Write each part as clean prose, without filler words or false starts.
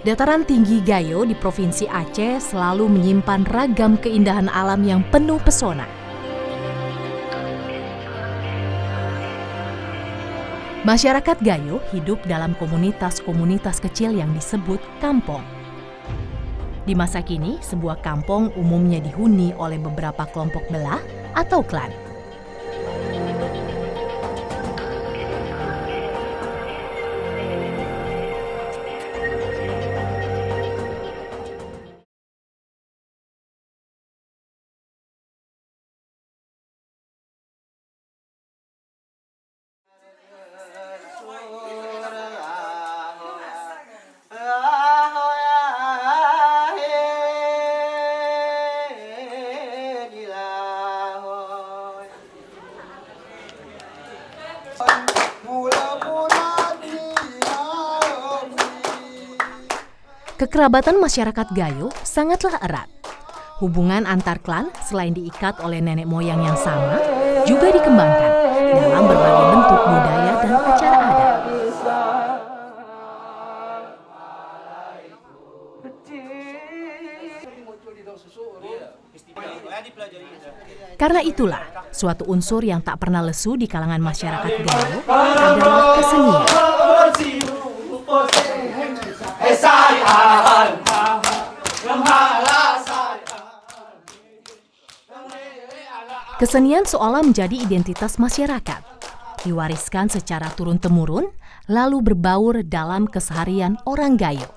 Dataran tinggi Gayo di Provinsi Aceh selalu menyimpan ragam keindahan alam yang penuh pesona. Masyarakat Gayo hidup dalam komunitas-komunitas kecil yang disebut kampong. Di masa kini, sebuah kampung umumnya dihuni oleh beberapa kelompok belah atau klan. Kekerabatan masyarakat Gayo sangatlah erat. Hubungan antar klan selain diikat oleh nenek moyang yang sama, juga dikembangkan dalam berbagai bentuk budaya dan acara adat. Karena itulah, suatu unsur yang tak pernah lesu di kalangan masyarakat Gayo adalah kesenian. Kesenian seolah menjadi identitas masyarakat, diwariskan secara turun-temurun, lalu berbaur dalam keseharian orang Gayo.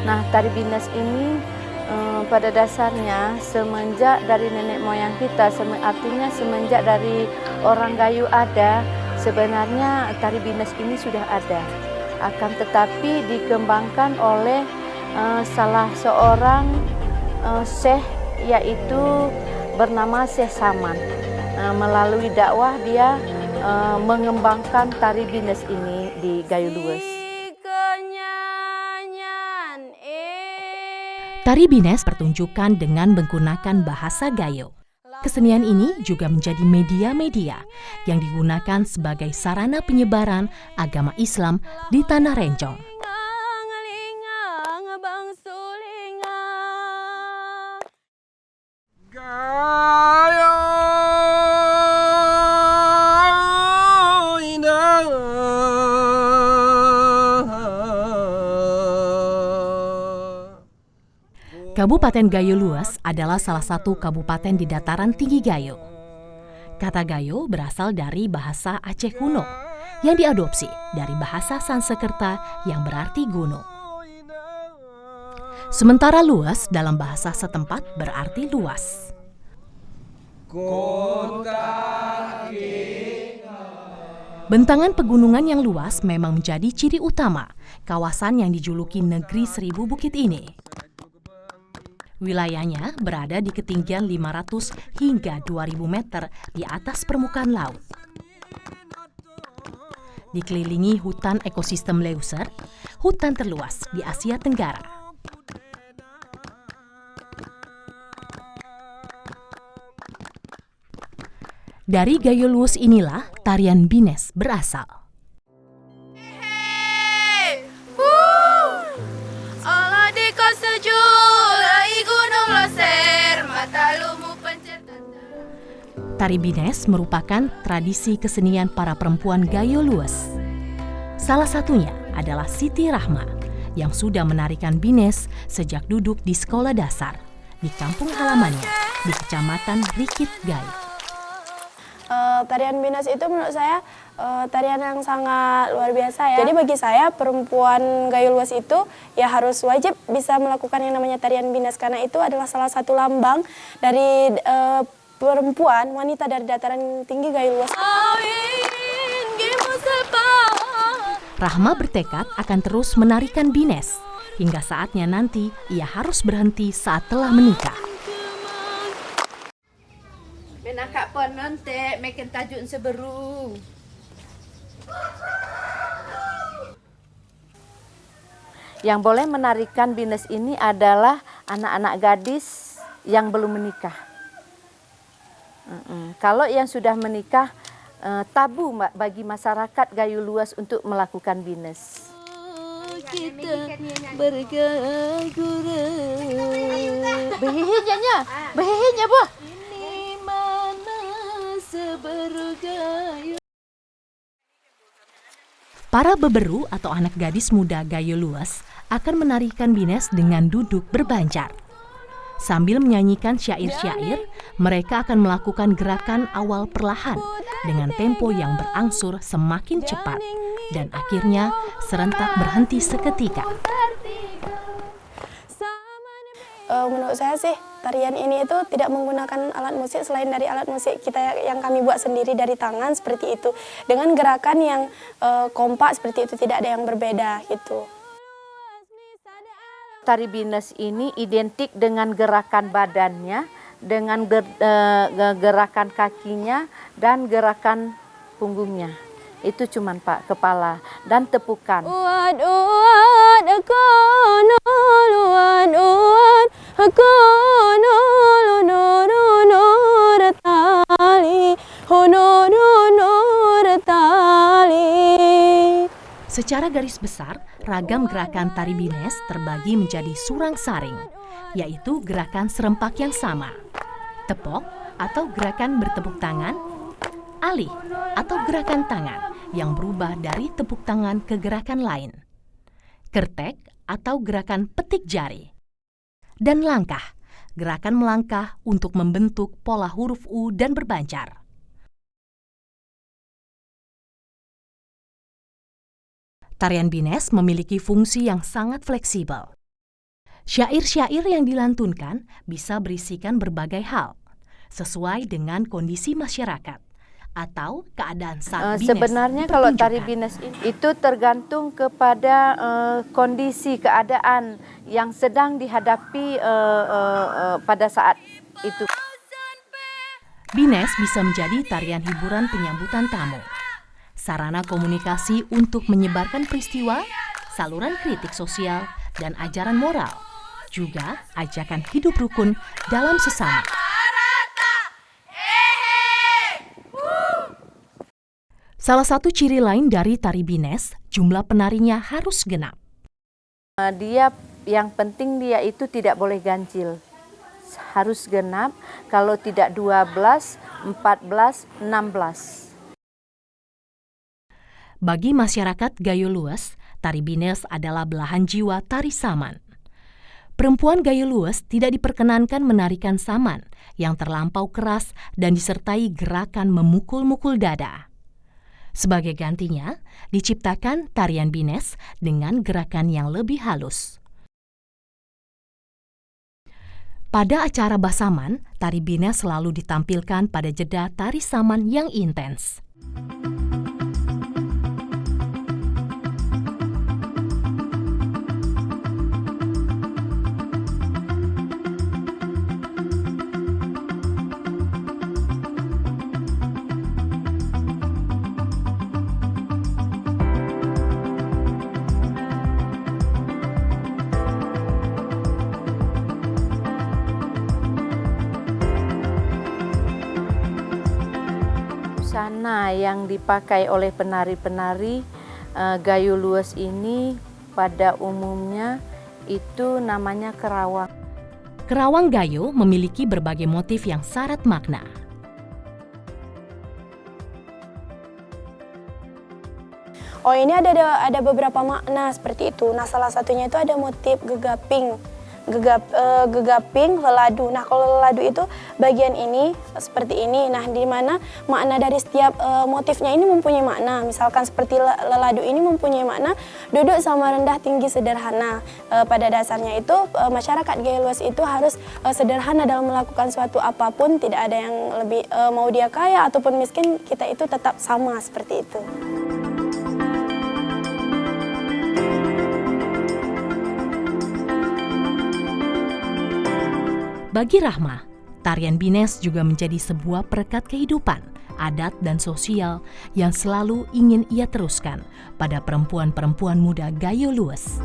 Nah, tari Bines ini pada dasarnya semenjak dari nenek moyang kita, artinya semenjak dari orang Gayo ada, sebenarnya tari Bines ini sudah ada. Akan tetapi dikembangkan oleh salah seorang syekh, yaitu bernama Syekh Saman. Melalui dakwah dia mengembangkan tari Bines ini di Gayo Lues. Tari Bines pertunjukan dengan menggunakan bahasa Gayo. Kesenian ini juga menjadi media-media yang digunakan sebagai sarana penyebaran agama Islam di Tanah Rencong. Kabupaten Gayo Lues adalah salah satu kabupaten di dataran tinggi Gayo. Kata Gayo berasal dari bahasa Aceh kuno yang diadopsi dari bahasa Sansekerta yang berarti gunung. Sementara luas dalam bahasa setempat berarti luas. Bentangan pegunungan yang luas memang menjadi ciri utama kawasan yang dijuluki Negeri Seribu Bukit ini. Wilayahnya berada di ketinggian 500 hingga 2000 meter di atas permukaan laut. Dikelilingi hutan ekosistem Leuser, hutan terluas di Asia Tenggara. Dari Gayo Lues inilah tarian Bines berasal. Tari Bines merupakan tradisi kesenian para perempuan Gayo Lues. Salah satunya adalah Siti Rahma yang sudah menarikan Bines sejak duduk di sekolah dasar di kampung halamannya di Kecamatan Rikit, Gayo. Tarian Binas itu menurut saya tarian yang sangat luar biasa ya. Jadi bagi saya perempuan Gayo Luas itu ya harus wajib bisa melakukan yang namanya tarian Binas karena itu adalah salah satu lambang dari perempuan wanita dari dataran tinggi Gayo Luas. Rahma bertekad akan terus menarikan Bines hingga saatnya nanti ia harus berhenti saat telah menikah. Menangkap pon nanti, makin tajuk seberu. Yang boleh menarikan Bines ini adalah anak-anak gadis yang belum menikah. Kalau yang sudah menikah, tabu bagi masyarakat Gayo Luas untuk melakukan Bines. Kita bergagura. Behihinya, Bu. Para beberu atau anak gadis muda Gayo Luas akan menarikan Bines dengan duduk berbancar. Sambil menyanyikan syair-syair, mereka akan melakukan gerakan awal perlahan dengan tempo yang berangsur semakin cepat dan akhirnya serentak berhenti seketika. Menurut saya sih tarian ini itu tidak menggunakan alat musik selain dari alat musik kita yang kami buat sendiri dari tangan seperti itu. Dengan gerakan yang kompak seperti itu, tidak ada yang berbeda gitu. Tari Bines ini identik dengan gerakan badannya, dengan gerakan kakinya dan gerakan punggungnya. Itu cuman Pak, kepala dan tepukan. Uad uad aku nol uad uad aku nol nur tali nur tali. Secara garis besar, ragam gerakan tari Bines terbagi menjadi surang-saring, yaitu gerakan serempak yang sama, tepok atau gerakan bertepuk tangan, alih atau gerakan tangan yang berubah dari tepuk tangan ke gerakan lain, kertek atau gerakan petik jari, dan langkah, gerakan melangkah untuk membentuk pola huruf U dan berbancar. Tarian Bines memiliki fungsi yang sangat fleksibel. Syair-syair yang dilantunkan bisa berisikan berbagai hal, sesuai dengan kondisi masyarakat atau keadaan saat Bines. Sebenarnya kalau tari Bines itu tergantung kepada kondisi keadaan yang sedang dihadapi pada saat itu. Bines bisa menjadi tarian hiburan penyambutan tamu, sarana komunikasi untuk menyebarkan peristiwa, saluran kritik sosial, dan ajaran moral, juga ajakan hidup rukun dalam sesama. Salah satu ciri lain dari tari Bines, jumlah penarinya harus genap. Dia yang penting dia itu tidak boleh ganjil. Harus genap, kalau tidak 12, 14, 16. Bagi masyarakat Gayo Luas, tari Bines adalah belahan jiwa tari saman. Perempuan Gayo Luas tidak diperkenankan menarikan saman yang terlampau keras dan disertai gerakan memukul-mukul dada. Sebagai gantinya, diciptakan tarian Bines dengan gerakan yang lebih halus. Pada acara Basaman, tari Bines selalu ditampilkan pada jeda tari saman yang intens. Busana yang dipakai oleh penari-penari Gayo Luas ini pada umumnya itu namanya kerawang. Kerawang Gayo memiliki berbagai motif yang syarat makna. Oh, ini ada beberapa makna seperti itu. Nah, salah satunya itu ada motif gegaping. gegaping, leladu. Nah, kalau leladu itu bagian ini seperti ini. Nah, di mana makna dari setiap motifnya ini mempunyai makna. Misalkan seperti leladu ini mempunyai makna duduk sama rendah, tinggi, sederhana. Pada dasarnya itu masyarakat Gayo Luas itu harus sederhana dalam melakukan suatu apapun. Tidak ada yang lebih mau dia kaya ataupun miskin, kita itu tetap sama seperti itu. Bagi Rahma, tarian Bines juga menjadi sebuah perekat kehidupan, adat dan sosial yang selalu ingin ia teruskan pada perempuan-perempuan muda Gayo Luas.